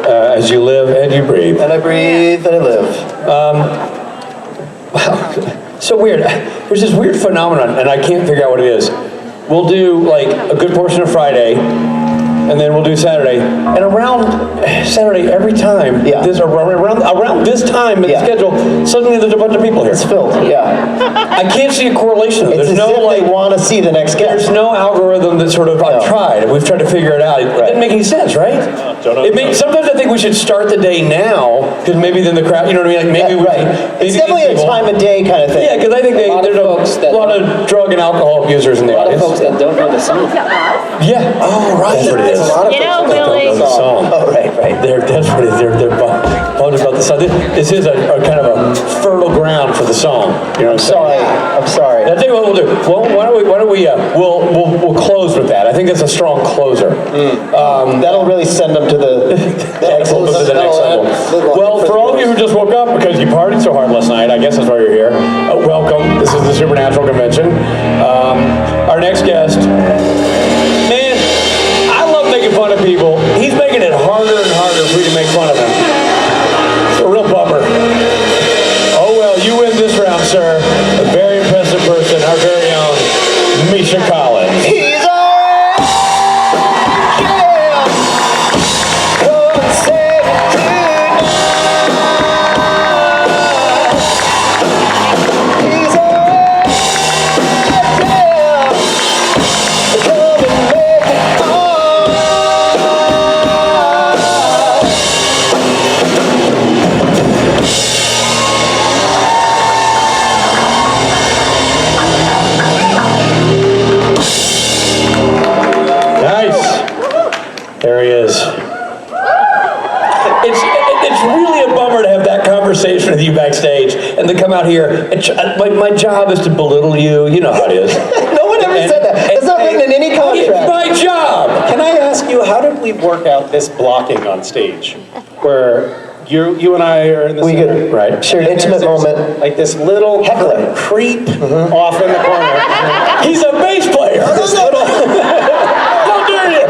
as you live and you breathe. And I breathe and I live. Wow, so weird. There's this weird phenomenon, and I can't figure out what it is. We'll do like a good portion of Friday, and then we'll do Saturday. And around Saturday, every time, around this time in the schedule, suddenly there's a bunch of people here. It's filled, I can't see a correlation. It's There's as no if like. they want to see the next guest. There's no algorithm that sort of I've tried. We've tried to figure it out. It didn't make any sense, right? Sometimes I think we should start the day now, because maybe then the crowd. You know what I mean? Like maybe It's definitely a time of day kind of thing. Yeah, because I think there's a lot of drug and alcohol abusers in the audience. A lot of folks that don't know the song. Yeah. Oh, right. That's what it is. A lot of You know, folks that don't Billy. know the song. Oh, right. That's what it is. They're bummed about the song. This is a kind of a fertile ground for the song. You know what I'm sorry. I'll tell you what we'll do. Well, why don't we we'll close with that. I think that's a strong closer. That'll really send them to the next level. Well, for all of you who just woke up because you partied so hard last night, I guess that's why you're here. Welcome. This is the Supernatural Convention. Our next guest, man, I love making fun of people. He's making it harder and harder for you to make fun of him. It's a real bummer. Oh well, you win this round, sir. A very impressive person, our very own Misha Collins. He's alright. Yeah. Come and say it tonight. He's alright. Yeah. Come and make it all. Nice. There he is. It's really a bummer to have that conversation with you backstage and to come out here. And my job is to belittle you. You know how it is. No one ever said that. It's not written in any It's contract. my job. Can I ask you, how did we work out this blocking on stage? Where you and I are in the We center, could right? share an And intimate there's moment. like this little Heckler. creep off in the corner. He's a bass player. This little, How dare you?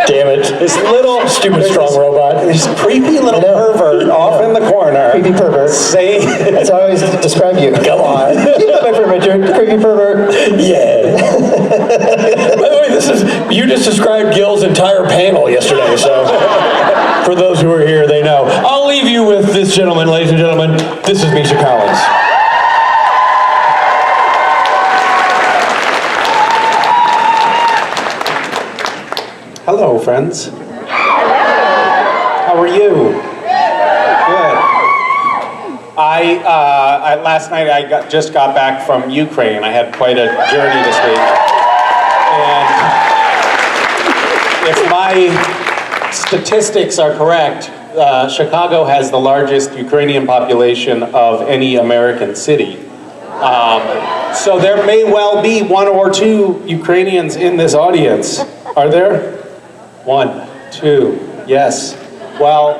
Damn it. this little Stupid strong robot. this creepy little pervert off in the corner. Creepy pervert. Saying, That's how I always describe you. Come on. You know my friend Richard. Creepy pervert. Yeah. By the way, you just described Gil's entire panel yesterday, so for those who are here, they know. I'll leave you with this gentleman, ladies and gentlemen. This is Misha Collins. hello, friends. How are you? Good. Last night I just got back from Ukraine. I had quite a journey this week. And if my statistics are correct, Chicago has the largest Ukrainian population of any American city. So there may well be one or two Ukrainians in this audience. Are there? One, two, yes. Well,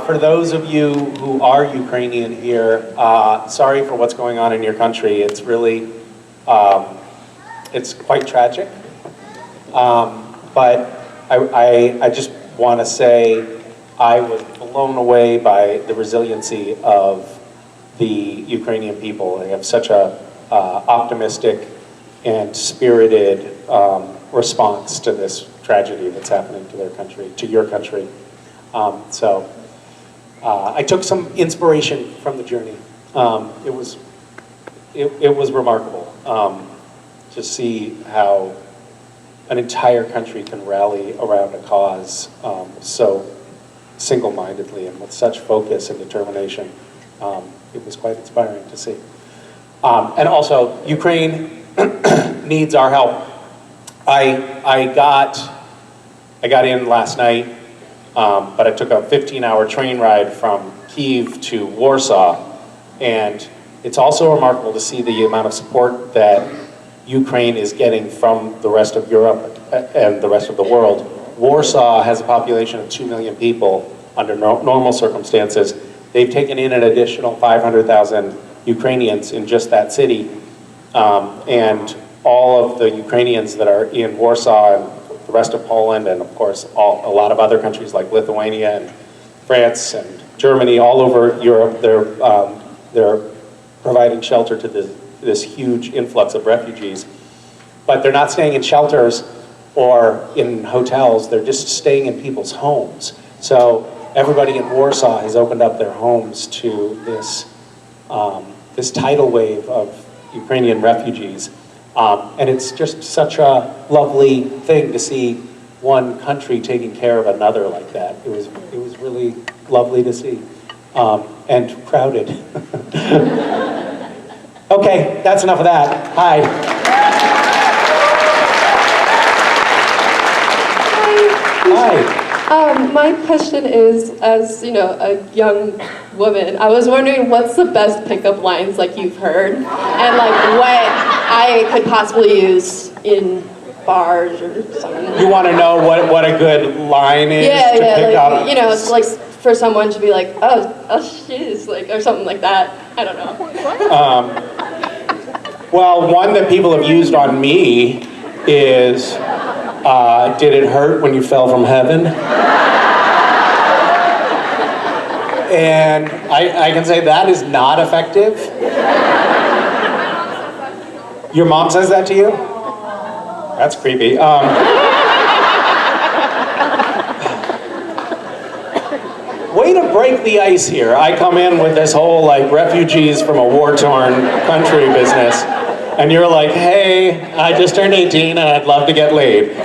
for those of you who are Ukrainian here, sorry for what's going on in your country. It's really, it's quite tragic. But I just want to say I was blown away by the resiliency of the Ukrainian people. They have such a optimistic and spirited response to this tragedy that's happening to their country, to your country. So I took some inspiration from the journey. It was remarkable to see how an entire country can rally around a cause so single-mindedly and with such focus and determination. It was quite inspiring to see. And also, Ukraine needs our help. I got in last night, but I took a 15-hour train ride from Kyiv to Warsaw, and it's also remarkable to see the amount of support that Ukraine is getting from the rest of Europe and the rest of the world. Warsaw has a population of 2 million people under normal circumstances. They've taken in an additional 500,000 Ukrainians in just that city, and all of the Ukrainians that are in Warsaw and the rest of Poland, and of course a lot of other countries like Lithuania and France and Germany, all over Europe. They're providing shelter to this huge influx of refugees. But they're not staying in shelters or in hotels, they're just staying in people's homes. So everybody in Warsaw has opened up their homes to this tidal wave of Ukrainian refugees. And it's just such a lovely thing to see one country taking care of another like that. It was really lovely to see, and crowded. Okay, that's enough of that. Hi. Hi. My question is, as you know, a young woman, I was wondering what's the best pickup lines like you've heard, and like what I could possibly use in bars or something. You want to know what a good line is to pick like, up? you know, it's like for someone to be like, oh shiz, like, or something like that. I don't know. Well, one that people have used on me is, did it hurt when you fell from heaven? And I can say that is not effective. Your mom says that to you? That's creepy. Way to break the ice here. I come in with this whole like refugees from a war-torn country business, and you're like, hey, I just turned 18 and I'd love to get laid.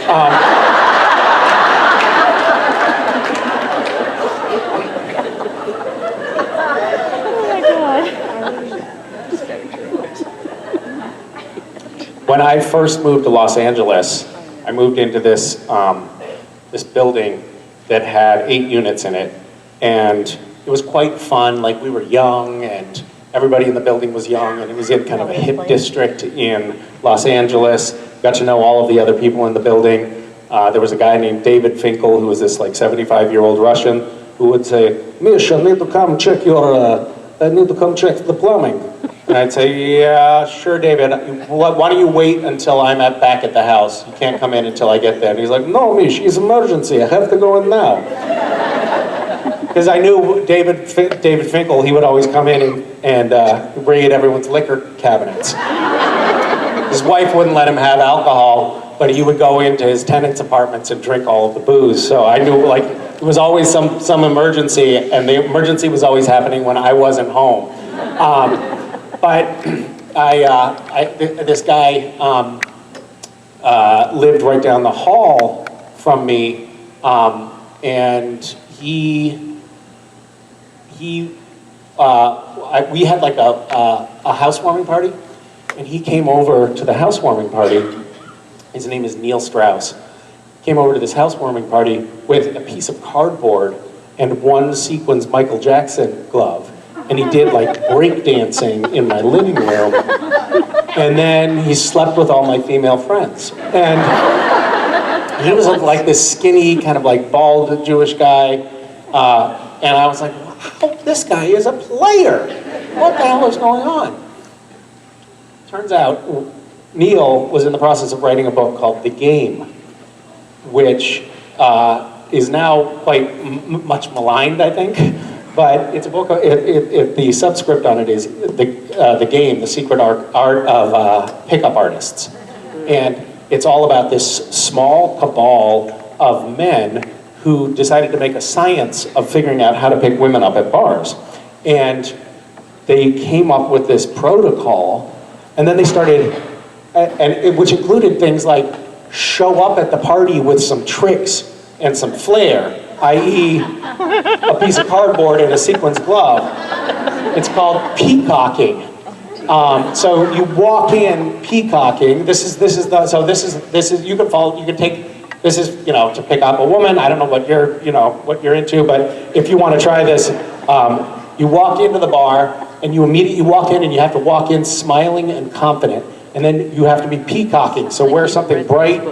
When I first moved to Los Angeles, I moved into this this building that had 8 units in it, and it was quite fun. Like, we were young, and everybody in the building was young, and it was in kind of a hip district in Los Angeles. Got to know all of the other people in the building. There was a guy named David Finkel, who was this like 75-year-old Russian, who would say, Misha, need to come check the plumbing. And I'd say, yeah, sure, David. Why don't you wait until I'm back at the house? You can't come in until I get there. And he's like, no, Mish, it's emergency. I have to go in now. Because I knew David Finkel, he would always come in and raid everyone's liquor cabinets. His wife wouldn't let him have alcohol, but he would go into his tenants' apartments and drink all of the booze. So I knew, like, it was always some emergency, and the emergency was always happening when I wasn't home. But this guy lived right down the hall from me, and we had like a housewarming party, and he came over to the housewarming party. His name is Neil Strauss. Came over to this housewarming party with a piece of cardboard and one sequins Michael Jackson glove. And he did like breakdancing in my living room. And then he slept with all my female friends. And he was like this skinny, kind of like bald Jewish guy. And I was like, wow, this guy is a player. What the hell is going on? Turns out, Neil was in the process of writing a book called The Game, which is now quite much maligned, I think. But it's a book, the subscript on it is The Game, The Secret Art of Pickup Artists. And it's all about this small cabal of men who decided to make a science of figuring out how to pick women up at bars. And they came up with this protocol, and then they started, which included things like show up at the party with some tricks and some flair, i.e. a piece of cardboard and a sequins glove. It's called peacocking. So you walk in peacocking. This is you can follow. You can take. This is to pick up a woman. I don't know what you're into, but if you want to try this, you walk into the bar and you immediately walk in and you have to walk in smiling and confident, and then you have to be peacocking. So wear something bright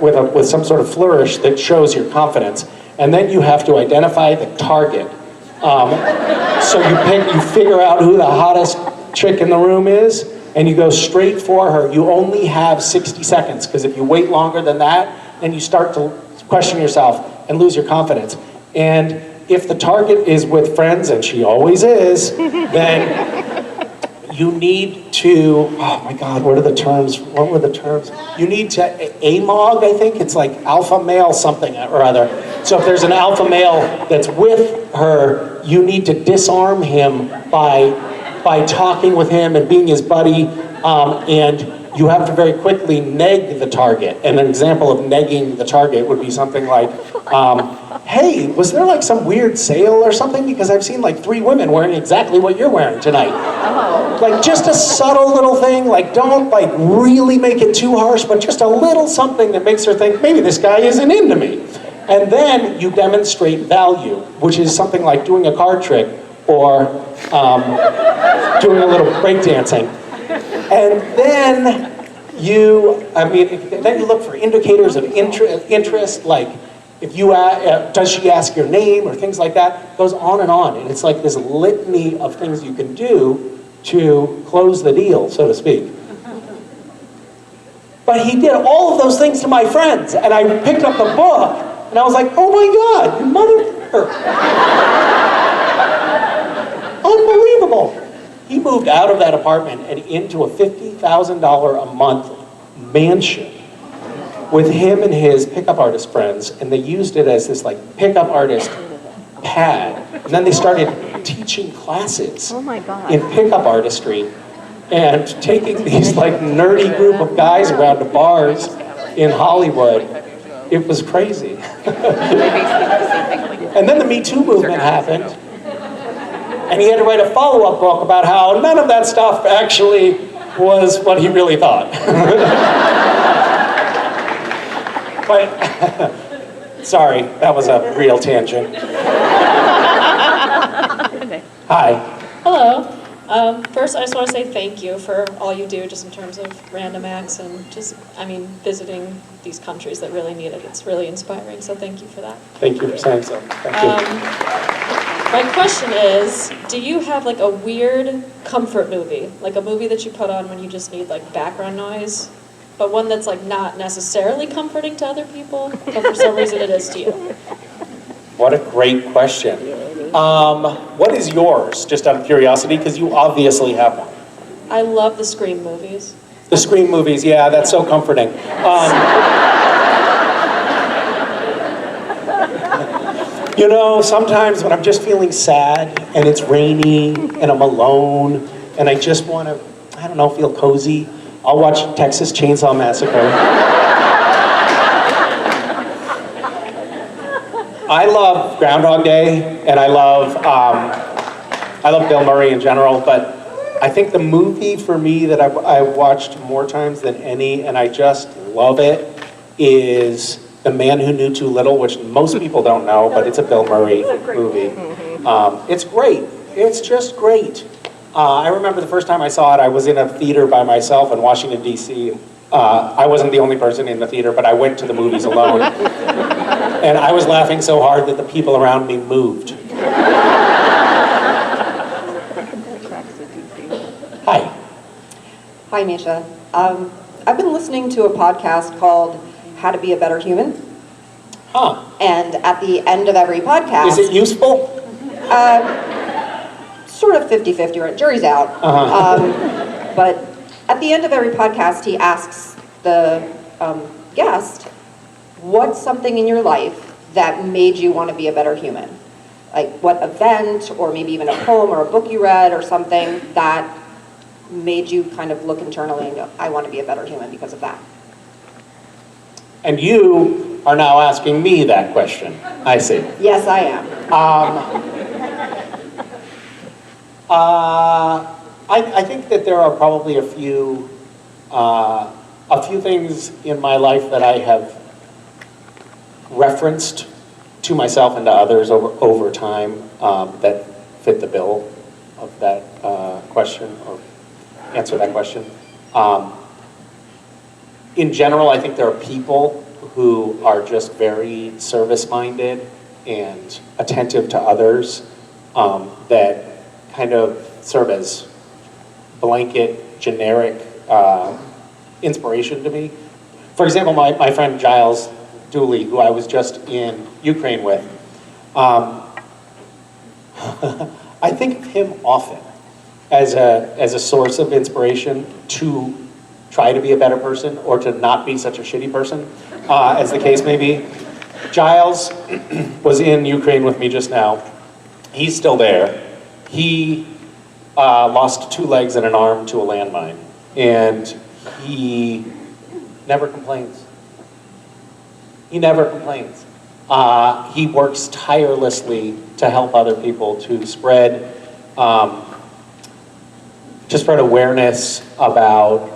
with some sort of flourish that shows your confidence. And then you have to identify the target. So you figure out who the hottest chick in the room is, and you go straight for her. You only have 60 seconds, because if you wait longer than that, and you start to question yourself and lose your confidence. And if the target is with friends, and she always is, then you need to, oh my God, what are the terms? What were the terms? You need to AMOG, I think. It's like alpha male something or other. So if there's an alpha male that's with her, you need to disarm him by talking with him and being his buddy, and you have to very quickly neg the target. And an example of negging the target would be something like, hey, was there like some weird sale or something? Because I've seen like 3 women wearing exactly what you're wearing tonight. Oh. Like just a subtle little thing, like don't like really make it too harsh, but just a little something that makes her think, maybe this guy isn't into me. And then you demonstrate value, which is something like doing a card trick or doing a little breakdancing. And then then you look for indicators of interest, like if you does she ask your name or things like that. It goes on, and it's like this litany of things you can do to close the deal, so to speak. But he did all of those things to my friends, and I picked up the book, and I was like, oh my God, you mother... Unbelievable. He moved out of that apartment and into a $50,000 a month mansion with him and his pickup artist friends, and they used it as this like pickup artist pad. And then they started teaching classes in pickup artistry and taking these like nerdy group of guys around to bars in Hollywood. It was crazy. And then the Me Too movement happened. And he had to write a follow-up book about how none of that stuff actually was what he really thought. But, sorry, that was a real tangent. Hi. Hello. First, I just want to say thank you for all you do just in terms of random acts and just, visiting these countries that really need it. It's really inspiring, so thank you for that. Thank you for saying so. Thank you. My question is, do you have like a weird comfort movie? Like a movie that you put on when you just need like background noise, but one that's like not necessarily comforting to other people, but for some reason it is to you? What a great question. What is yours, just out of curiosity, because you obviously have one? I love the Scream movies. The Scream movies, yeah, that's so comforting. You know, sometimes when I'm just feeling sad and it's rainy and I'm alone and I just want to, feel cozy, I'll watch Texas Chainsaw Massacre. I love Groundhog Day and I love Bill Murray in general, but I think the movie for me that I've watched more times than any, and I just love it, is The Man Who Knew Too Little, which most people don't know, but it's a Bill Murray movie. It's great. It's just great. I remember the first time I saw it, I was in a theater by myself in Washington, D.C. I wasn't the only person in the theater, but I went to the movies alone. And I was laughing so hard that the people around me moved. Hi. Hi, Misha. I've been listening to a podcast called How to Be a Better Human. Huh. And at the end of every podcast... Is it useful? Sort of 50-50, right? Jury's out. Uh-huh. But at the end of every podcast, he asks the guest, what's something in your life that made you want to be a better human? Like what event, or maybe even a poem or a book you read or something that made you kind of look internally and go, I want to be a better human because of that. And you are now asking me that question. I see. Yes, I am. I think that there are probably a few things in my life that I have referenced to myself and to others over time that fit the bill of that question, or answer that question. In general, I think there are people who are just very service-minded and attentive to others that kind of serve as blanket, generic inspiration to me. For example, my friend Giles Dooley, who I was just in Ukraine with, I think of him often as a source of inspiration to try to be a better person or to not be such a shitty person, as the case may be. Giles was in Ukraine with me just now. He's still there. He lost 2 legs and an arm to a landmine, and he never complains. He never complains. He works tirelessly to help other people, to spread awareness about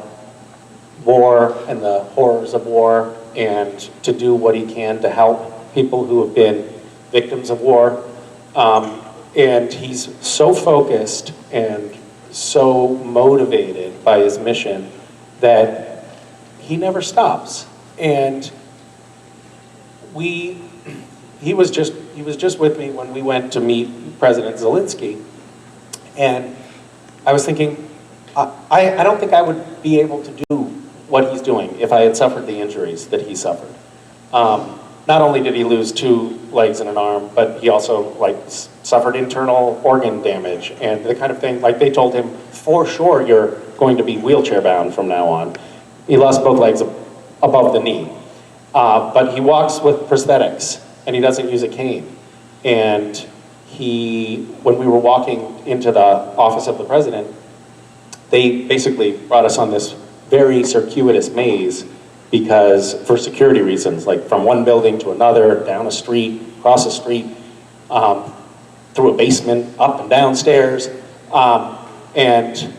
war and the horrors of war, and to do what he can to help people who have been victims of war. And he's so focused and so motivated by his mission that he never stops. And he was just with me when we went to meet President Zelensky, and I was thinking, I don't think I would be able to do what he's doing if I had suffered the injuries that he suffered. Not only did he lose 2 legs and an arm, but he also suffered internal organ damage and the kind of thing, they told him, for sure you're going to be wheelchair bound from now on. He lost both legs above the knee. But he walks with prosthetics, and he doesn't use a cane. And when we were walking into the office of the president, they basically brought us on this very circuitous maze for security reasons, from one building to another, down a street, across a street, through a basement, up and down stairs. And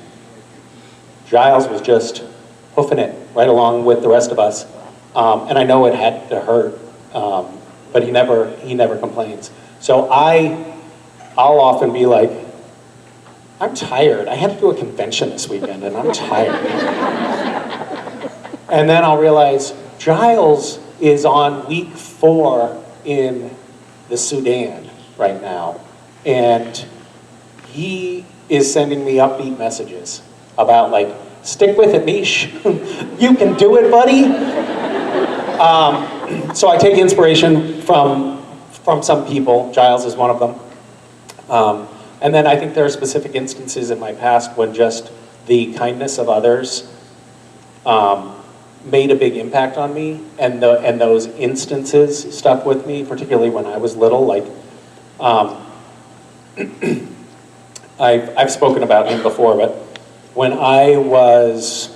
Giles was just hoofing it right along with the rest of us. And I know it had to hurt, but he never complains. So I'll often be like, I'm tired. I had to do a convention this weekend, and I'm tired. And then I'll realize Giles is on week 4 in the Sudan right now, and he is sending me upbeat messages about stick with it, Misha. You can do it, buddy. So I take inspiration from some people. Giles is one of them. And then I think there are specific instances in my past when just the kindness of others made a big impact on me, and those instances stuck with me, particularly when I was little. I've spoken about him before, but when I was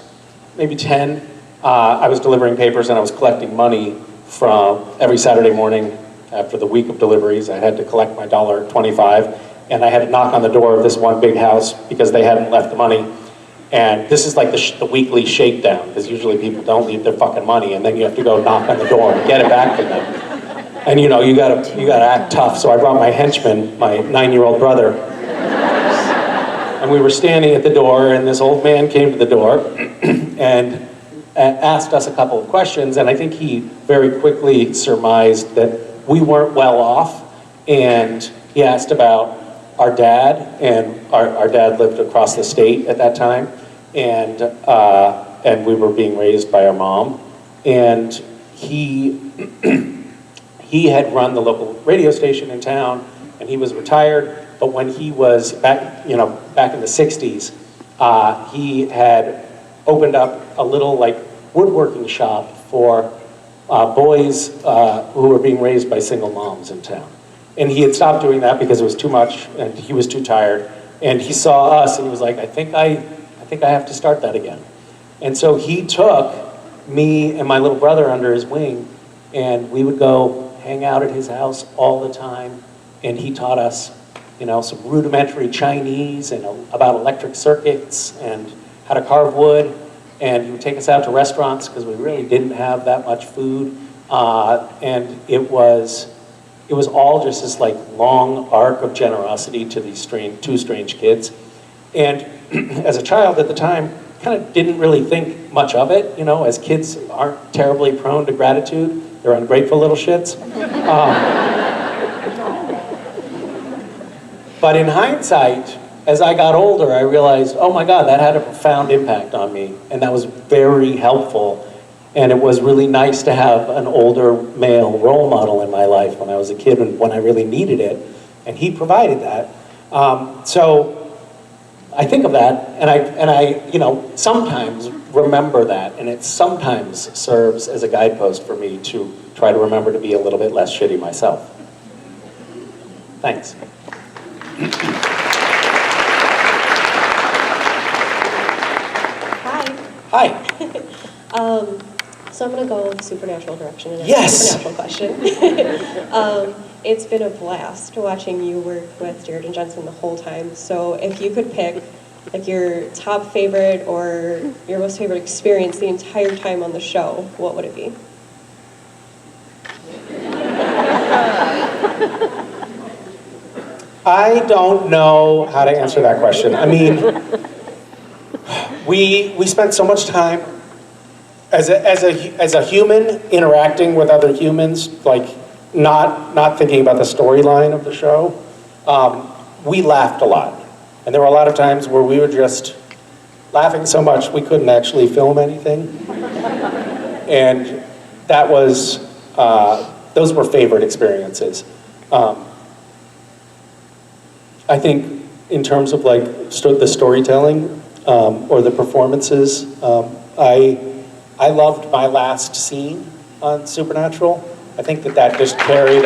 maybe 10, I was delivering papers and I was collecting money from every Saturday morning after the week of deliveries. I had to collect my $1.25, and I had to knock on the door of this one big house because they hadn't left the money. And this is the weekly shakedown, because usually people don't leave their fucking money, and then you have to go knock on the door and get it back from them. And you gotta act tough. So I brought my henchman, my 9-year-old brother, and we were standing at the door, and this old man came to the door and asked us a couple of questions, and I think he very quickly surmised that we weren't well off, and he asked about our dad, and our dad lived across the state at that time, and we were being raised by our mom, and he had run the local radio station in town, and he was retired, but when he was back in the 60s, he had opened up a little woodworking shop for boys who were being raised by single moms in town. And he had stopped doing that because it was too much and he was too tired. And he saw us and he was like, I think I have to start that again. And so he took me and my little brother under his wing, and we would go hang out at his house all the time. And he taught us, some rudimentary Chinese and about electric circuits and how to carve wood. And he would take us out to restaurants because we really didn't have that much food. And it was all just this long arc of generosity to these two strange kids. And as a child at the time, kind of didn't really think much of it. As kids aren't terribly prone to gratitude. They're ungrateful little shits. But in hindsight, as I got older, I realized, oh my God, that had a profound impact on me. And that was very helpful And it was really nice to have an older male role model in my life when I was a kid and when I really needed it. And he provided that. So I think of that, and I sometimes remember that, and it sometimes serves as a guidepost for me to try to remember to be a little bit less shitty myself. Thanks. Hi. Hi. So I'm going to go supernatural direction and ask Yes. a supernatural question. It's been a blast watching you work with Jared and Jensen the whole time. So if you could pick like your top favorite or your most favorite experience the entire time on the show, what would it be? I don't know how to answer that question. I mean, we spent so much time as a human interacting with other humans, like not thinking about the storyline of the show. We laughed a lot, and there were a lot of times where we were just laughing so much we couldn't actually film anything, and that was those were favorite experiences. I think in terms of like the storytelling or the performances, I loved my last scene on Supernatural. I think that just carried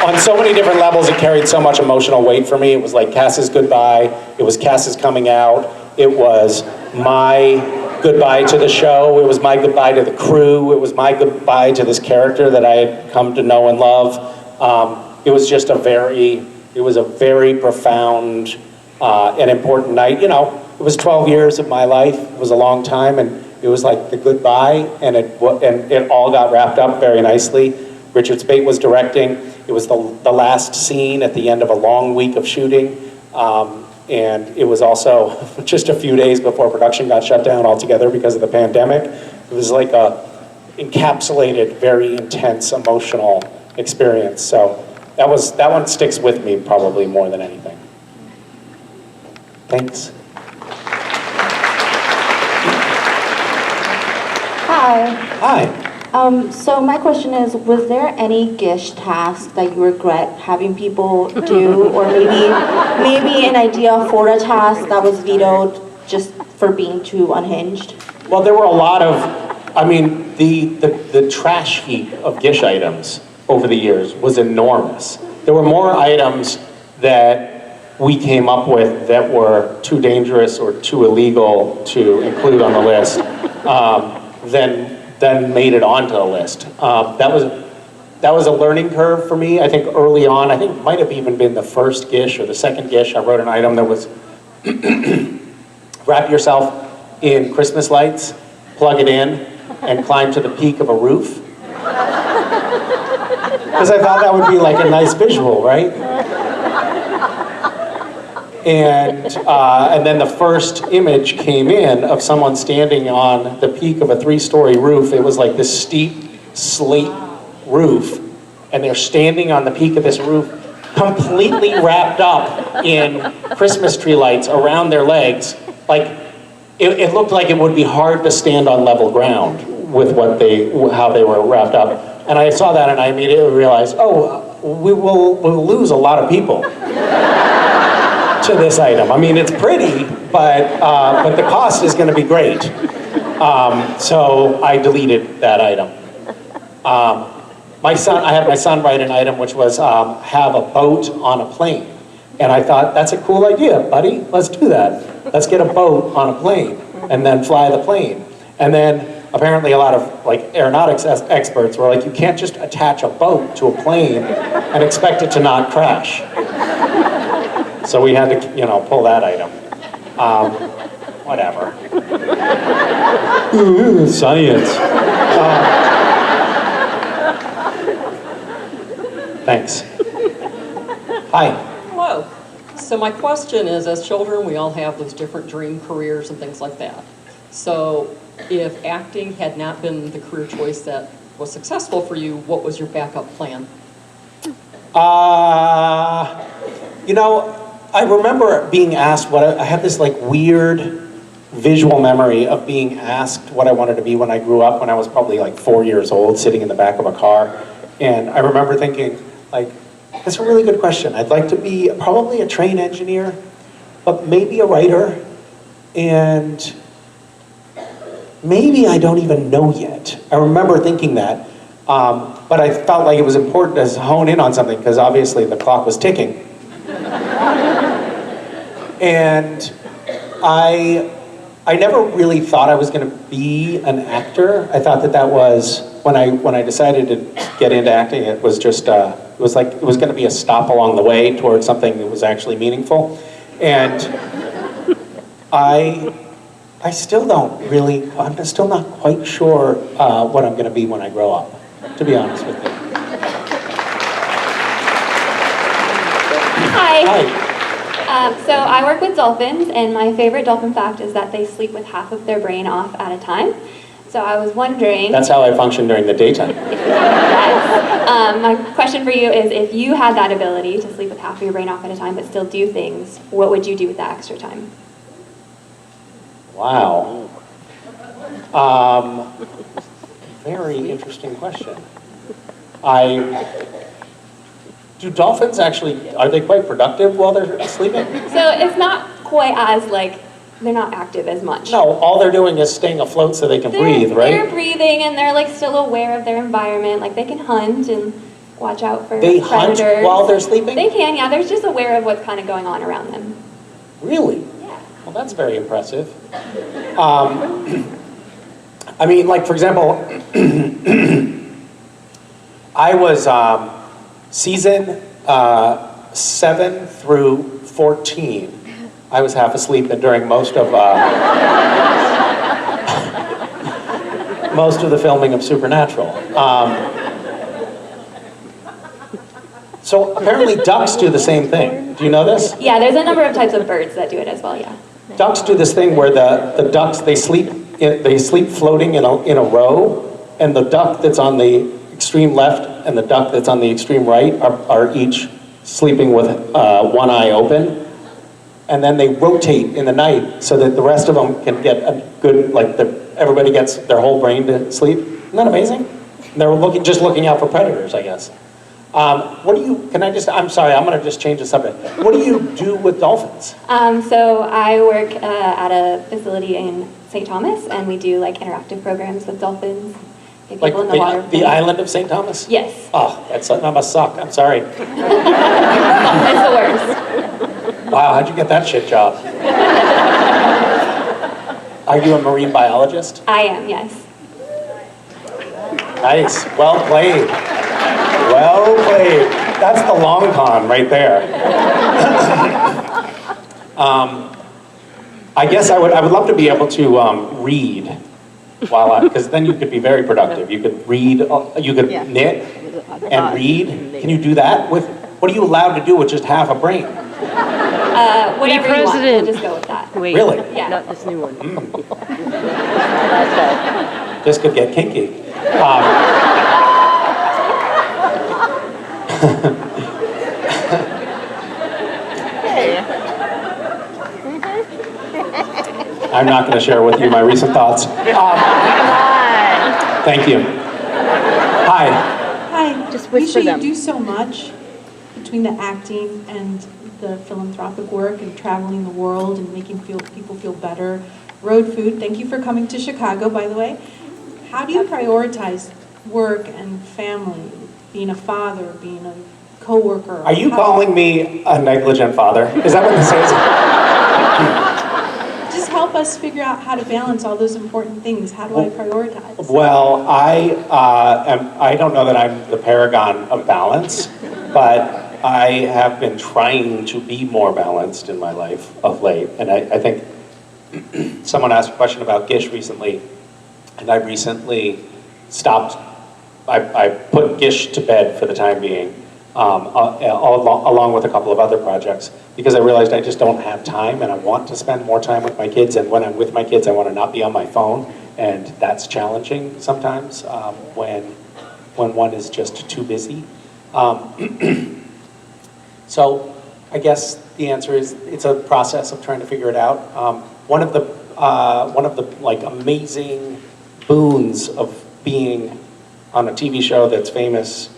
on so many different levels, it carried so much emotional weight for me. It was like Cass's goodbye, it was Cass's coming out, it was my goodbye to the show, it was my goodbye to the crew, it was my goodbye to this character that I had come to know and love. It was just a very profound and important night. You know, it was 12 years of my life. It was a long time, and it was like the goodbye, and it all got wrapped up very nicely. Richard Speight was directing. It was the last scene at the end of a long week of shooting, and it was also just a few days before production got shut down altogether because of the pandemic. It was like a encapsulated, very intense, emotional experience. So that one sticks with me probably more than anything. Thanks. Hi. Hi. So my question is, was there any Gish task that you regret having people do, or maybe an idea for a task that was vetoed just for being too unhinged? Well, there were a lot of, I mean, the trash heap of Gish items over the years was enormous. There were more items that we came up with that were too dangerous or too illegal to include on the list than made it onto the list. That was a learning curve for me. I think early on, I think it might have even been the first Gish or the second Gish, I wrote an item that was wrap yourself in Christmas lights, plug it in, and climb to the peak of a roof. Because I thought that would be like a nice visual, right? And then the first image came in of someone standing on the peak of a 3-story roof. It was like this steep slate roof, and they're standing on the peak of this roof, completely wrapped up in Christmas tree lights around their legs. Like, it looked like it would be hard to stand on level ground with how they were wrapped up. And I saw that and I immediately realized, we'll lose a lot of people to this item. I mean, it's pretty, but the cost is going to be great. So I deleted that item. I had my son write an item which was have a boat on a plane. And I thought, that's a cool idea, buddy. Let's do that. Let's get a boat on a plane and then fly the plane. And then apparently a lot of like aeronautics experts were like, you can't just attach a boat to a plane and expect it to not crash. So we had to, pull that item. Whatever. Science. Thanks. Hi. Hello. So my question is, as children, we all have those different dream careers and things like that. So if acting had not been the career choice that was successful for you, what was your backup plan? I remember being asked I had this like weird visual memory of being asked what I wanted to be when I grew up, when I was probably like 4 years old, sitting in the back of a car. And I remember thinking, like, that's a really good question. I'd like to be probably a train engineer, but maybe a writer, and maybe I don't even know yet. I remember thinking that, but I felt like it was important to hone in on something, because obviously the clock was ticking. And I never really thought I was going to be an actor. I thought that was, when I decided to get into acting, it was just, it was going to be a stop along the way towards something that was actually meaningful. And I still don't really, I'm still not quite sure what I'm going to be when I grow up, to be honest with you. Hi. So I work with dolphins, and my favorite dolphin fact is that they sleep with half of their brain off at a time. So I was wondering... That's how I function during the daytime. Yes. My question for you is, if you had that ability to sleep with half of your brain off at a time but still do things, what would you do with that extra time? Wow. Very interesting question. Do dolphins actually, are they quite productive while they're sleeping? So it's not quite as, like, they're not active as much. No, all they're doing is staying afloat so they can breathe, right? They're breathing, and they're, like, still aware of their environment. Like, they can hunt and watch out for They predators. hunt while they're sleeping? They can, yeah. They're just aware of what's kind of going on around them. Really? Yeah. Well, that's very impressive. I mean, like, for example, I was season 7 through 14. I was half asleep during most of the filming of Supernatural. So apparently ducks do the same thing. Do you know this? Yeah, there's a number of types of birds that do it as well, yeah. Ducks do this thing where the ducks, they sleep floating in a row, and the duck that's on the extreme left and the duck that's on the extreme right are each sleeping with one eye open. And then they rotate in the night so that the rest of them can get a good, everybody gets their whole brain to sleep. Isn't that amazing? And they're just looking out for predators, I guess. I'm sorry, I'm gonna just change the subject. What do you do with dolphins? So I work at a facility in St. Thomas, and we do, like, interactive programs with dolphins. Get Like people in the water. the island of St. Thomas? Yes. Oh, that must suck, I'm sorry. It's the worst. Wow, how'd you get that shit job? Are you a marine biologist? I am, yes. Nice, well played. Well played. That's the long con right there. I guess I would love to be able to read because then you could be very productive. You could read, you could knit and read. Can you do that what are you allowed to do with just half a brain? Whatever you want, we'll just go with that. Wait, Really? Yeah. not this new one. This could get kinky. I'm not going to share with you my recent thoughts. Thank you. Hi. Hi. Just whisper Misha, them. you do so much between the acting and the philanthropic work and traveling the world and making people feel better. Road food, thank you for coming to Chicago, by the way. How do you prioritize work and family, being a father, being a coworker? Are you calling me a negligent father? Is that what this is? Just help us figure out how to balance all those important things. How do I prioritize? Well, I don't know that I'm the paragon of balance, but I have been trying to be more balanced in my life of late. And I think someone asked a question about Gish recently, and I recently stopped. I put Gish to bed for the time being, along with a couple of other projects, because I realized I just don't have time, and I want to spend more time with my kids. And when I'm with my kids, I want to not be on my phone, and that's challenging sometimes when one is just too busy. So I guess the answer is it's a process of trying to figure it out. One of the one of the like amazing boons of being on a TV show that's famous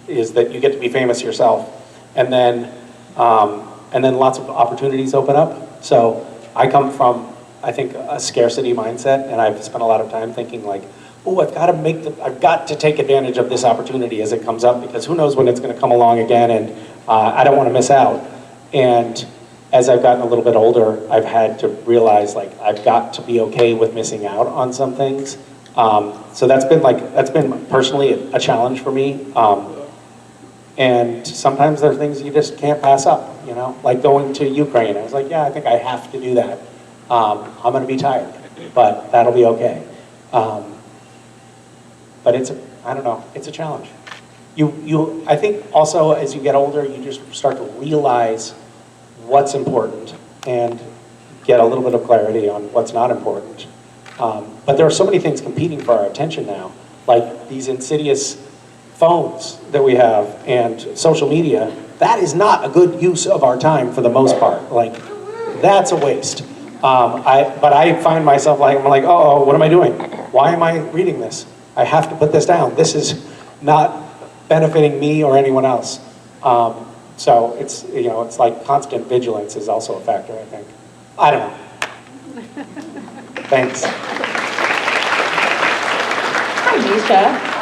is that you get to be famous yourself, and then lots of opportunities open up. So I come from, I think, a scarcity mindset, and I've spent a lot of time thinking like, oh, I've got to take advantage of this opportunity as it comes up, because who knows when it's going to come along again, and I don't want to miss out. And as I've gotten a little bit older, I've had to realize like I've got to be okay with missing out on some things. So that's been personally a challenge for me. And sometimes there are things you just can't pass up, you know, like going to Ukraine. I was like, yeah, I think I have to do that. I'm going to be tired, but that'll be okay. But I don't know, it's a challenge. I think also as you get older, you just start to realize what's important and get a little bit of clarity on what's not important. But there are so many things competing for our attention now, like these insidious phones that we have and social media. That is not a good use of our time for the most part. Like, that's a waste. But I find myself like, I'm like, oh, what am I doing? Why am I reading this? I have to put this down. This is not benefiting me or anyone else. So it's, you know, it's like constant vigilance is also a factor, I think. I don't know. Thanks. Hi, Misha.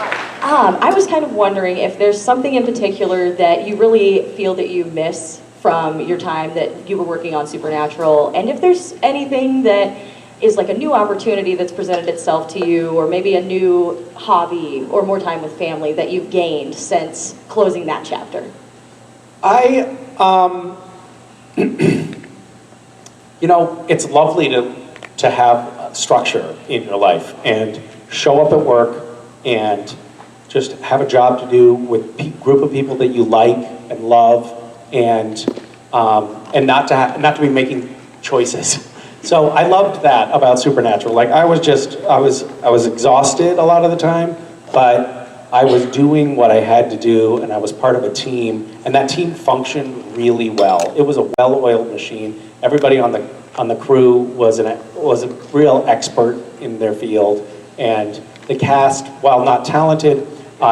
I was kind of wondering if there's something in particular that you really feel that you miss from your time that you were working on Supernatural, and if there's anything that is like a new opportunity that's presented itself to you, or maybe a new hobby or more time with family that you've gained since closing that chapter. You know, it's lovely to have structure in your life and show up at work and just have a job to do with a group of people that you like and love, and not to be making choices. So I loved that about Supernatural. Like I was exhausted a lot of the time, but I was doing what I had to do, and I was part of a team, and that team functioned really well. It was a well-oiled machine. Everybody on the crew was a real expert in their field, and the cast, while not talented,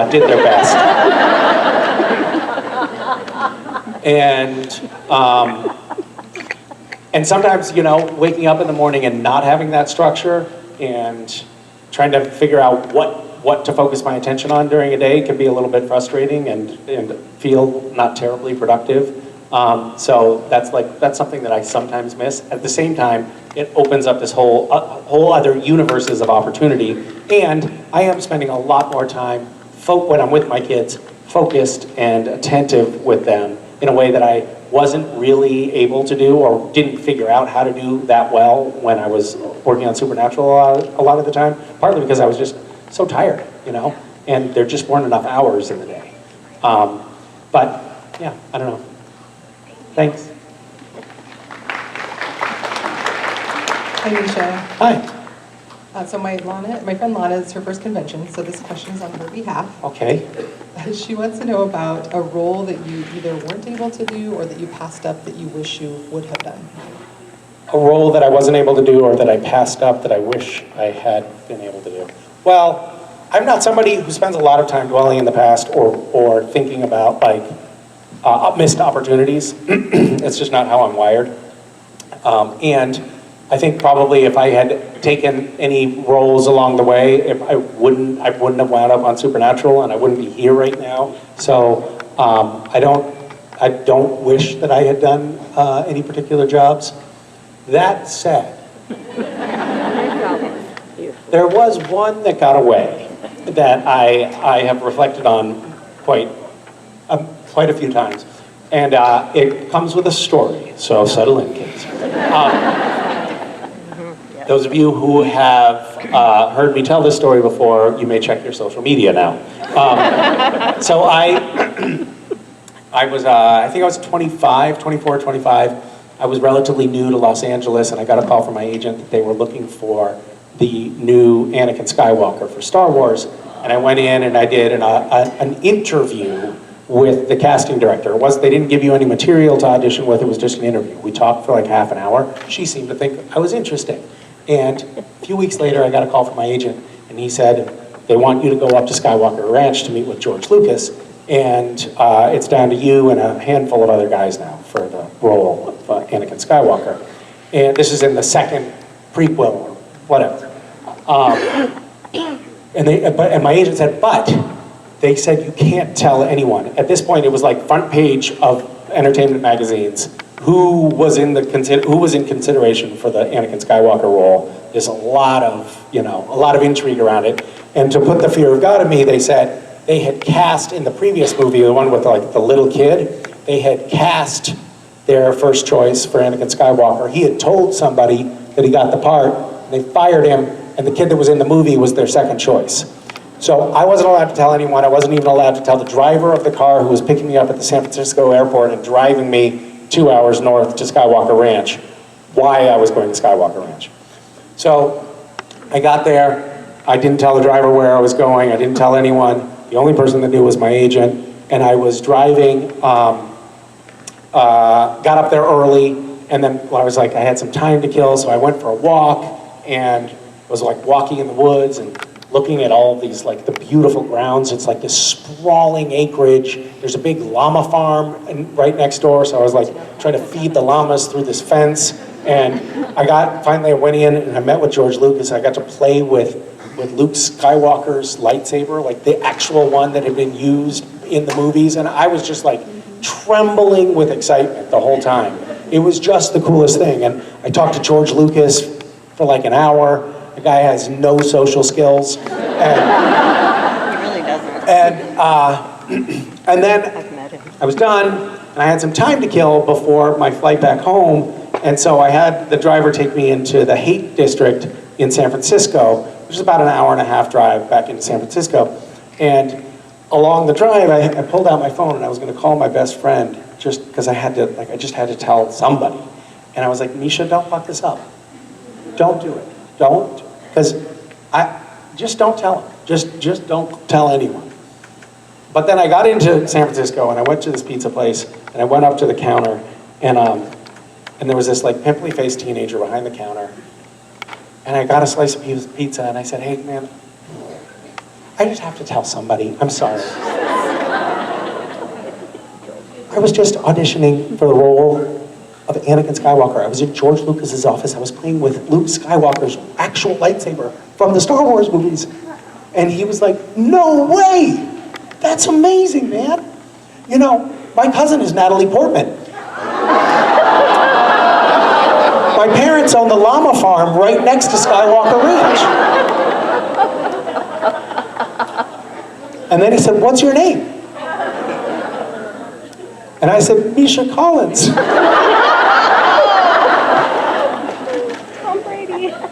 did their best. And sometimes, you know, waking up in the morning and not having that structure and trying to figure out what to focus my attention on during a day can be a little bit frustrating and feel not terribly productive. So that's something that I sometimes miss. At the same time, it opens up this whole other universes of opportunity, and I am spending a lot more time when I'm with my kids, focused and attentive with them in a way that I wasn't really able to do or didn't figure out how to do that well when I was working on Supernatural a lot of the time, partly because I was just so tired, you know, and there just weren't enough hours in the day. But yeah, I don't know. Thanks. Hi, Misha. Hi. So my friend Lana, is her first convention, so this question is on her behalf. Okay. She wants to know about a role that you either weren't able to do or that you passed up that you wish you would have done. A role that I wasn't able to do or that I passed up that I wish I had been able to do. Well, I'm not somebody who spends a lot of time dwelling in the past or thinking about like missed opportunities. It's just not how I'm wired. And I think probably if I had taken any roles along the way, I wouldn't have wound up on Supernatural, and I wouldn't be here right now. So I don't wish that I had done any particular jobs. That said, there was one that got away that I have reflected on quite a few times, and it comes with a story. So settle in, kids. Those of you who have heard me tell this story before, you may check your social media now. So I think I was 24, 25. I was relatively new to Los Angeles, and I got a call from my agent that they were looking for the new Anakin Skywalker for Star Wars. And I went in and I did an interview with the casting director. They didn't give you any material to audition with, it was just an interview. We talked for like half an hour. She seemed to think I was interesting. And a few weeks later, I got a call from my agent, and he said, they want you to go up to Skywalker Ranch to meet with George Lucas, and it's down to you and a handful of other guys now for the role of Anakin Skywalker. And this is in the second prequel or whatever. And my agent said, but they said you can't tell anyone. At this point, it was like front page of entertainment magazines. Who was in consideration for the Anakin Skywalker role? There's a lot of intrigue around it. And to put the fear of God in me, they said they had cast in the previous movie, the one with like the little kid, they had cast their first choice for Anakin Skywalker. He had told somebody that he got the part, and they fired him, and the kid that was in the movie was their second choice. So I wasn't allowed to tell anyone. I wasn't even allowed to tell the driver of the car who was picking me up at the San Francisco airport and driving me 2 hours north to Skywalker Ranch why I was going to Skywalker Ranch. So I got there. I didn't tell the driver where I was going. I didn't tell anyone. The only person that knew was my agent. And I was driving, got up there early, and then I was like, I had some time to kill, so I went for a walk and was like walking in the woods and looking at all of these, like the beautiful grounds. It's like this sprawling acreage. There's a big llama farm right next door, so I was like trying to feed the llamas through this fence. And finally I went in and I met with George Lucas. I got to play with Luke Skywalker's lightsaber, like the actual one that had been used in the movies. And I was just like trembling with excitement the whole time. It was just the coolest thing. And I talked to George Lucas for like an hour. The guy has no social skills. And, He really doesn't. And then I've met him. I was done, and I had some time to kill before my flight back home. And so I had the driver take me into the Haight District in San Francisco, which is about an hour and a half drive back into San Francisco. And along the drive, I pulled out my phone and I was going to call my best friend just because I just had to tell somebody. And I was like, Misha, don't fuck this up. Don't do it. Don't, because just don't tell him. Just don't tell anyone. But then I got into San Francisco and I went to this pizza place and I went up to the counter and there was this like pimply-faced teenager behind the counter. And I got a slice of pizza and I said, hey man, I just have to tell somebody, I'm sorry. I was just auditioning for the role of Anakin Skywalker. I was in George Lucas's office. I was playing with Luke Skywalker's actual lightsaber from the Star Wars movies. And he was like, no way! That's amazing, man. You know, my cousin is Natalie Portman. My parents own the llama farm right next to Skywalker Ranch. And then he said, what's your name? And I said, Misha Collins.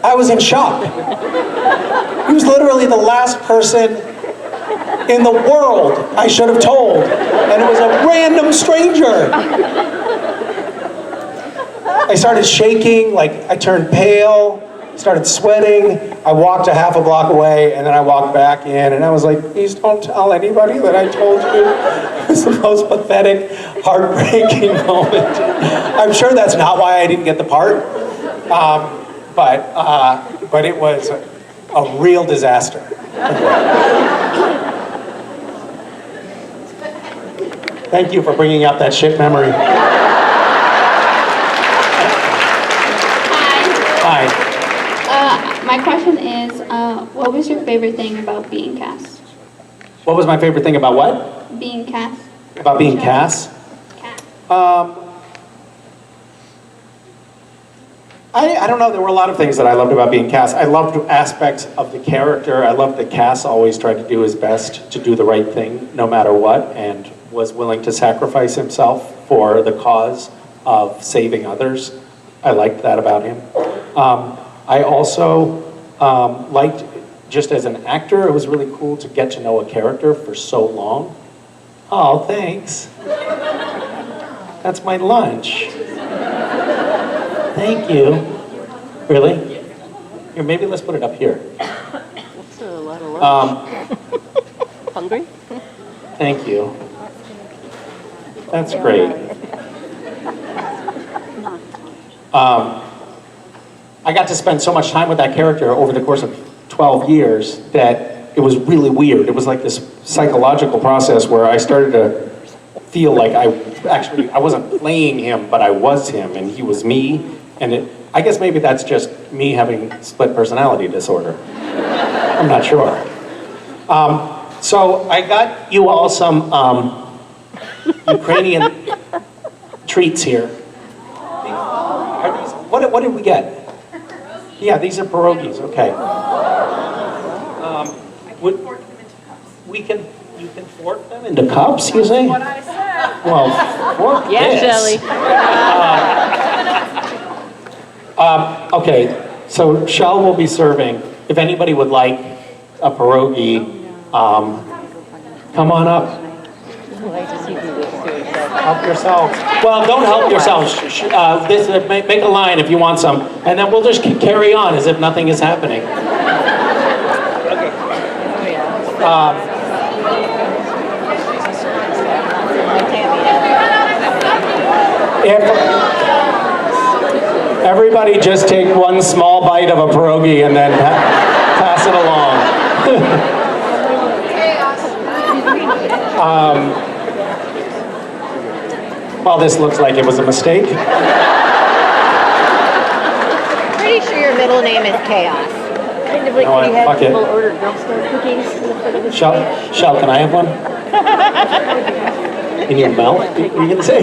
I was in shock. He was literally the last person in the world I should have told. And it was a random stranger. I started shaking, like I turned pale, started sweating. I walked a half a block away and then I walked back in and I was like, please don't tell anybody that I told you. It was the most pathetic, heartbreaking moment. I'm sure that's not why I didn't get the part. But it was a real disaster. Thank you for bringing up that shit memory. Hi. My question is, what was your favorite thing about being cast? What was my favorite thing about what? Being cast. About being Cass? I don't know, there were a lot of things that I loved about being Cass. I loved aspects of the character. I loved that Cass always tried to do his best to do the right thing, no matter what, and was willing to sacrifice himself for the cause of saving others. I liked that about him. I also liked, just as an actor, it was really cool to get to know a character for so long. Oh, thanks. That's my lunch. Thank you. Really? Here, maybe let's put it up here. That's a lot of lunch. Hungry? Thank you. That's great. I got to spend so much time with that character over the course of 12 years that it was really weird. It was like this psychological process where I started to feel like I wasn't playing him, but I was him, and he was me. And I guess maybe that's just me having split personality disorder. I'm not sure. So I got you all some Ukrainian treats here. What did we get? Yeah, these are pierogies. Okay. You can fork them into cups. You say? What I said. Well, fork Yeah, this. Okay. So Shell will be serving. If anybody would like a pierogi, come on up. Help yourselves. Well, don't help yourselves. Make a line if you want some, and then we'll just carry on as if nothing is happening. If everybody just take one small bite of a pierogi and then pass it along. Well, this looks like it was a mistake. Pretty sure your middle name is Chaos. Kind of like when you have people order Girl Scout cookies in the foot of the stage. Shell, can I have one? In your mouth? What are you going to say?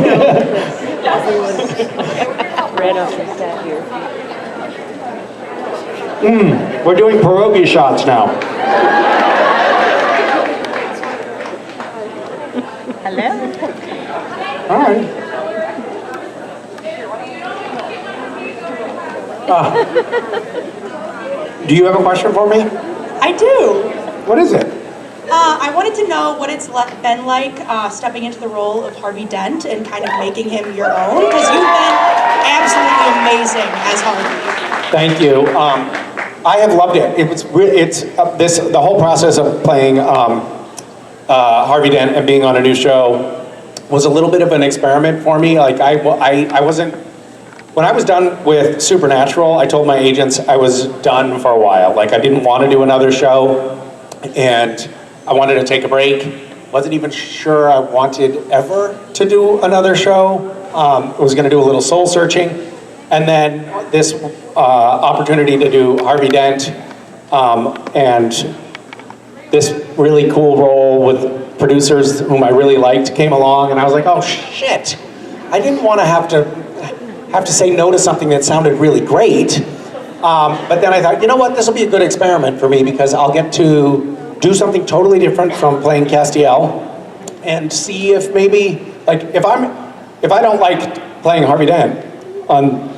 Red off the stat here. We're doing pierogi shots now. Hello? All right. Do you have a question for me? I do. What is it? I wanted to know what it's been like stepping into the role of Harvey Dent and kind of making him your own, because you've been absolutely amazing as Harvey. Thank you. I have loved it. The whole process of playing Harvey Dent and being on a new show was a little bit of an experiment for me. Like I wasn't. When I was done with Supernatural, I told my agents I was done for a while. Like I didn't want to do another show, and I wanted to take a break. Wasn't even sure I wanted ever to do another show. I was going to do a little soul searching, and then this opportunity to do Harvey Dent and this really cool role with producers whom I really liked came along, and I was like, oh shit! I didn't want to have to say no to something that sounded really great. But then I thought, you know what? This will be a good experiment for me because I'll get to do something totally different from playing Castiel, and see if maybe, like, if I don't like playing Harvey Dent on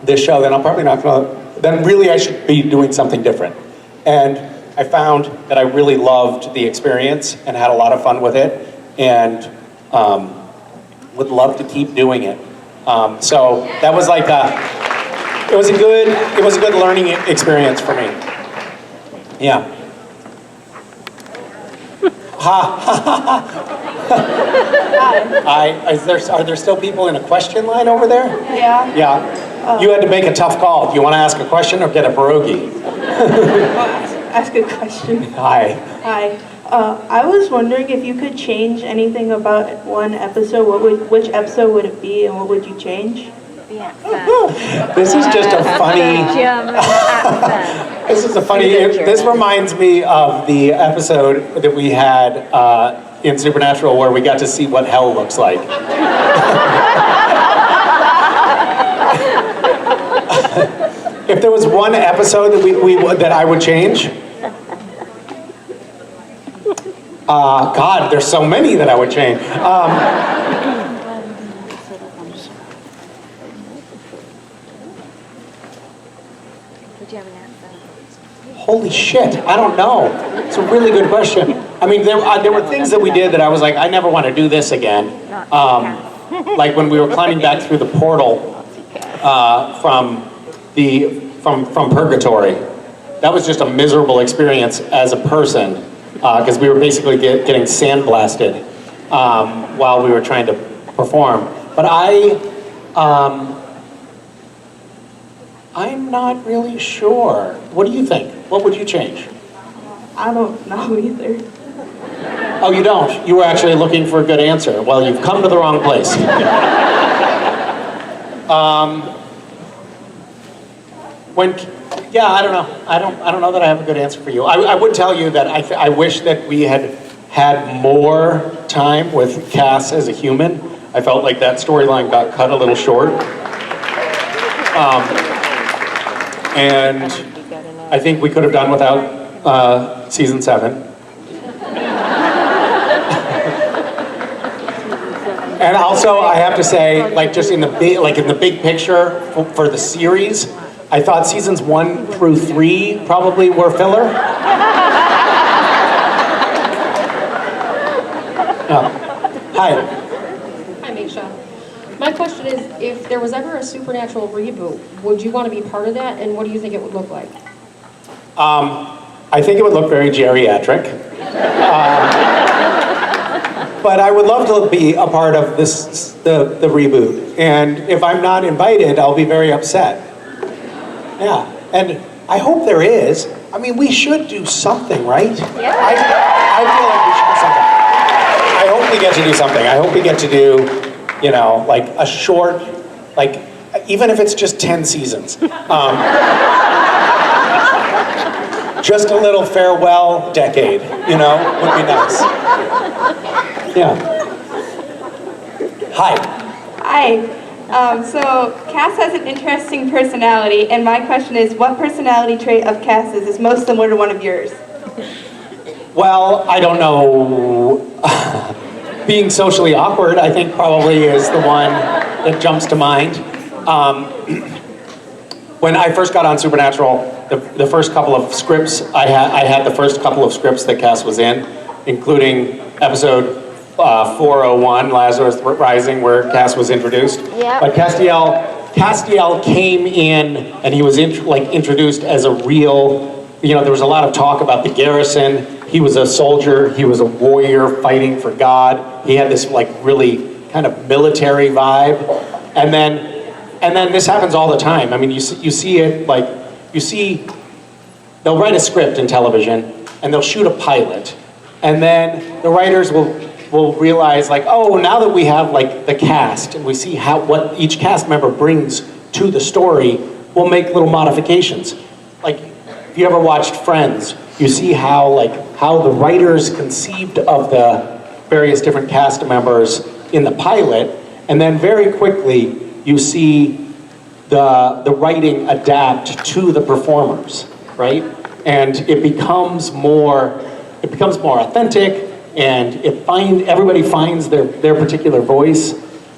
this show, then I'm probably not gonna. Then really, I should be doing something different. And I found that I really loved the experience and had a lot of fun with it, and would love to keep doing it. So that was like it was a good learning experience for me. Yeah. Are there still people in a question line over there? Yeah. Yeah. You had to make a tough call. Do you want to ask a question or get a pierogi? Ask a question. Hi. Hi. I was wondering if you could change anything about one episode. Which episode would it be, and what would you change? This is just a funny. This reminds me of the episode that we had in Supernatural where we got to see what hell looks like. If there was one episode that that I would change, God, there's so many that I would change. Holy shit, I don't know. It's a really good question. I mean, there were things that we did that I was like, I never want to do this again. Like when we were climbing back through the portal from Purgatory. That was just a miserable experience as a person because we were basically getting sandblasted while we were trying to perform. But I I'm not really sure. What do you think? What would you change? I don't know either. Oh, you don't? You were actually looking for a good answer. Well, you've come to the wrong place. I don't know. I don't know that I have a good answer for you. I would tell you that I wish that we had had more time with Cass as a human. I felt like that storyline got cut a little short. And I think we could have done without season 7. And also, I have to say, like, just in the big picture for the series, I thought seasons 1 through 3 probably were filler. Hi. Hi, Misha. My question is, if there was ever a Supernatural reboot, would you want to be part of that, and what do you think it would look like? I think it would look very geriatric. But I would love to be a part of the reboot. And if I'm not invited, I'll be very upset. Yeah, and I hope there is. I mean, we should do something, right? Yeah. I feel like we should do something. I hope we get to do something. I hope we get to do, like a short, like, even if it's just 10 seasons. Just a little farewell decade, would be nice. Yeah. Hi. Hi. So Cass has an interesting personality, and my question is, what personality trait of Cass's is most similar to one of yours? Well, I don't know. Being socially awkward, I think probably is the one that jumps to mind. When I first got on Supernatural, the first couple of scripts, I had the first couple of scripts that Cass was in, including episode 401, Lazarus Rising, where Cass was introduced. Yep. But Castiel came in, and he was introduced as a real, there was a lot of talk about the garrison. He was a soldier, he was a warrior fighting for God. He had this really kind of military vibe. And then this happens all the time. I mean, you see it, they'll write a script in television, and they'll shoot a pilot. And then the writers will realize, now that we have the cast and we see what each cast member brings to the story, we'll make little modifications. Like, if you ever watched Friends, you see how the writers conceived of the various different cast members in the pilot, and then very quickly you see the writing adapt to the performers, right? And it becomes more authentic, and everybody finds their particular voice.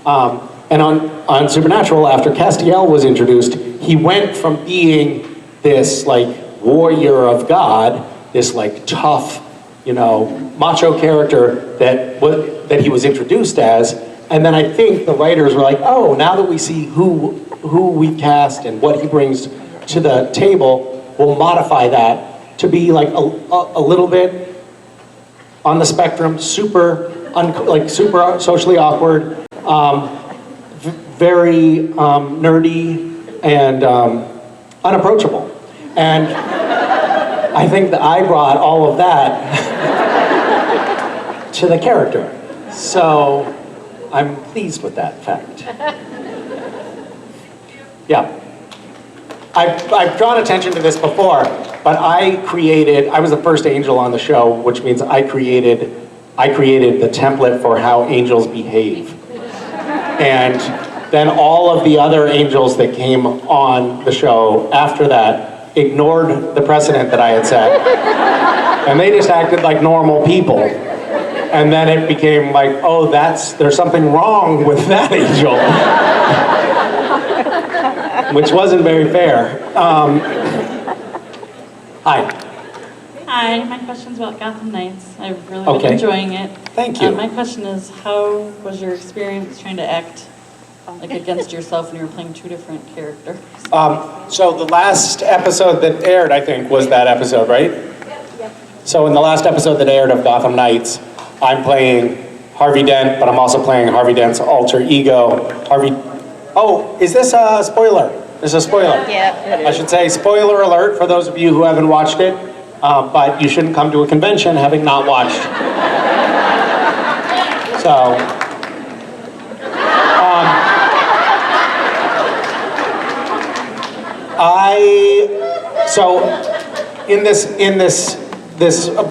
And on Supernatural, after Castiel was introduced, he went from being this warrior of God, this tough, macho character that he was introduced as. And then I think the writers were oh, now that we see who we cast and what he brings to the table, we'll modify that to be a little bit on the spectrum, super socially awkward, very nerdy and unapproachable. And I think that I brought all of that to the character. So I'm pleased with that fact. Yeah. I've drawn attention to this before, but I was the first angel on the show, which means I created the template for how angels behave. And then all of the other angels that came on the show after that ignored the precedent that I had set. And they just acted like normal people. And then it became there's something wrong with that angel. Which wasn't very fair. Hi. Hi, my question's about Gotham Knights. I've really been enjoying it. Thank you. My question is, how was your experience trying to act against yourself when you were playing two different characters? So the last episode that aired, I think, was that episode, right? Yeah. So in the last episode that aired of Gotham Knights, I'm playing Harvey Dent, but I'm also playing Harvey Dent's alter ego, Harvey. Oh, is this a spoiler? There's a spoiler. Yep. I should say spoiler alert for those of you who haven't watched it, but you shouldn't come to a convention having not watched. So,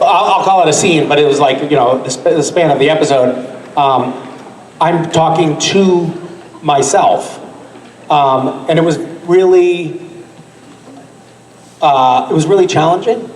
I'll call it a scene, but it was like, you know, the span of the episode. I'm talking to myself, and it was really challenging,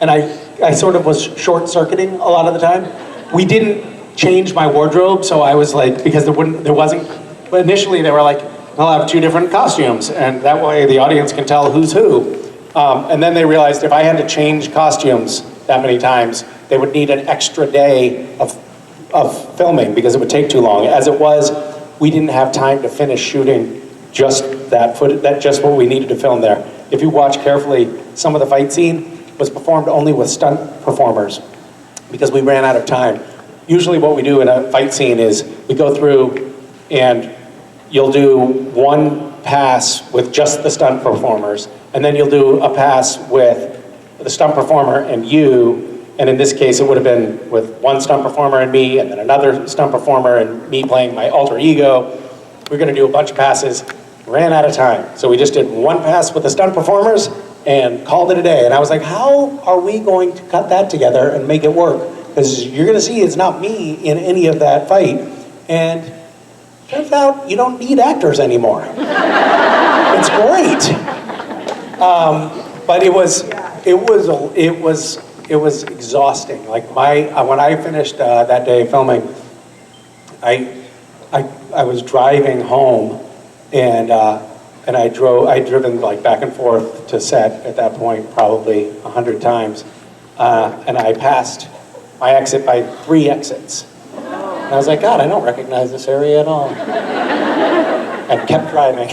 and I sort of was short-circuiting a lot of the time. We didn't change my wardrobe, so I was like, because there wasn't. But initially they were like, I'll have 2 different costumes, and that way the audience can tell who's who. And then they realized if I had to change costumes that many times, they would need an extra day of filming because it would take too long. As it was, we didn't have time to finish shooting just just what we needed to film there. If you watch carefully, some of the fight scene was performed only with stunt performers because we ran out of time. Usually what we do in a fight scene is we go through and you'll do one pass with just the stunt performers, and then you'll do a pass with the stunt performer and you, and in this case it would have been with one stunt performer and me, and then another stunt performer and me playing my alter ego. We're gonna do a bunch of passes, ran out of time. So we just did one pass with the stunt performers and called it a day. And I was like, how are we going to cut that together and make it work? Because you're gonna see it's not me in any of that fight. And turns out you don't need actors anymore. It's great. But it was exhausting. Like when I finished that day filming, I was driving home, and I'd driven like back and forth to set at that point probably 100 times, and I passed my exit by 3 exits. And I was like, God, I don't recognize this area at all. And kept driving.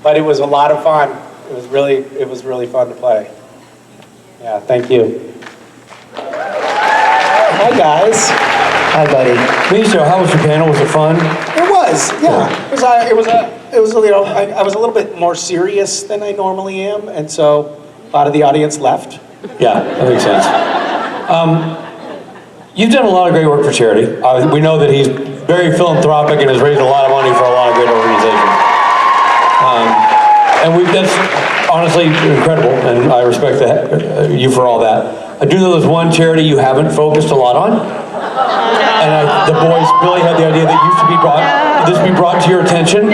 But it was a lot of fun. It was really fun to play. Yeah, thank you. Hi guys. Hi, buddy. Misha, how was your panel? Was it fun? It was, yeah. It was you know, I was a little bit more serious than I normally am, and so a lot of the audience left. Yeah, that makes sense. You've done a lot of great work for charity. We know that he's very philanthropic and has raised a lot of money for a lot of great organizations. That's honestly incredible, and I respect you for all that. I do know there's one charity you haven't focused a lot on, and the boys really had the idea that this be brought to your attention.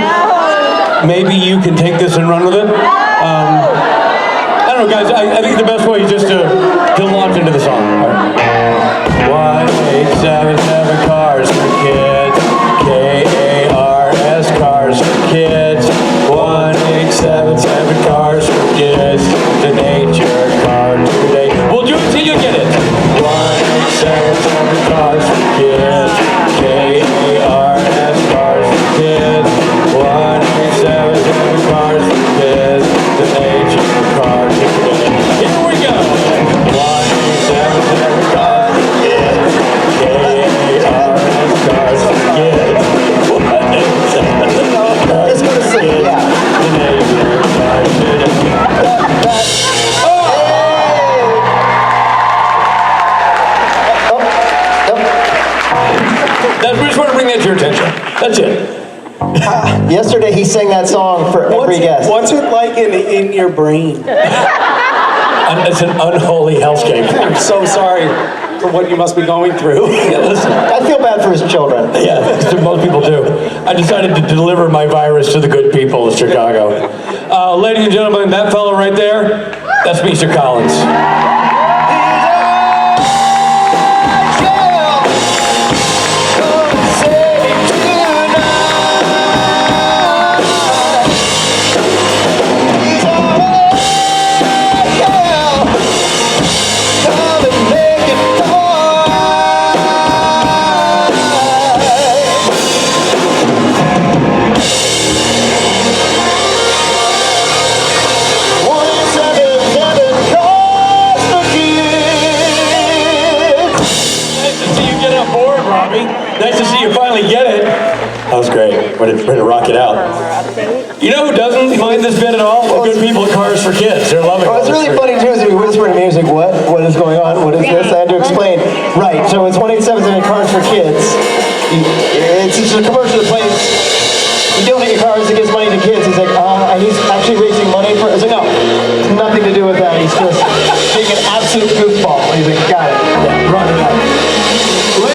Maybe you can take this and run with it. I don't know, guys. I think the best way is just to launch into the song. 1877 cars for kids. KARS cars for kids. 1877 cars for kids. Donate your car today. We'll do it till you get it. 1877 cars for kids. KARS cars for kids. 1877 cars for kids. Donate your car today. Here we go. 1877 cars for kids. KARS cars for kids. 1877 cars for kids. Donate your car today. We just want to bring that to your attention. That's it. Yesterday he sang that song for every guest. What's it like in your brain? It's an unholy hellscape. I'm so sorry for what you must be going through. Yeah, listen. I feel bad for his children. Yeah, most people do. I decided to deliver my virus to the good people of Chicago. Ladies and gentlemen, that fellow right there, that's Misha Collins. Harvey. Nice to see you finally get it. That was great. Way to rock it out. You know who doesn't mind this bit at all? The good people at Cars for Kids. They're loving it. Well, it's really funny too, as we whisper to music, what is going on? What is this? I had to explain. Right, so it's 1-877 Cars for Kids. It's just a commercial that plays, you donate your cars, it gives money to kids. He's like, he's actually raising money for, I was like, no, nothing to do with that. He's just being an absolute goofball. He's like, got it.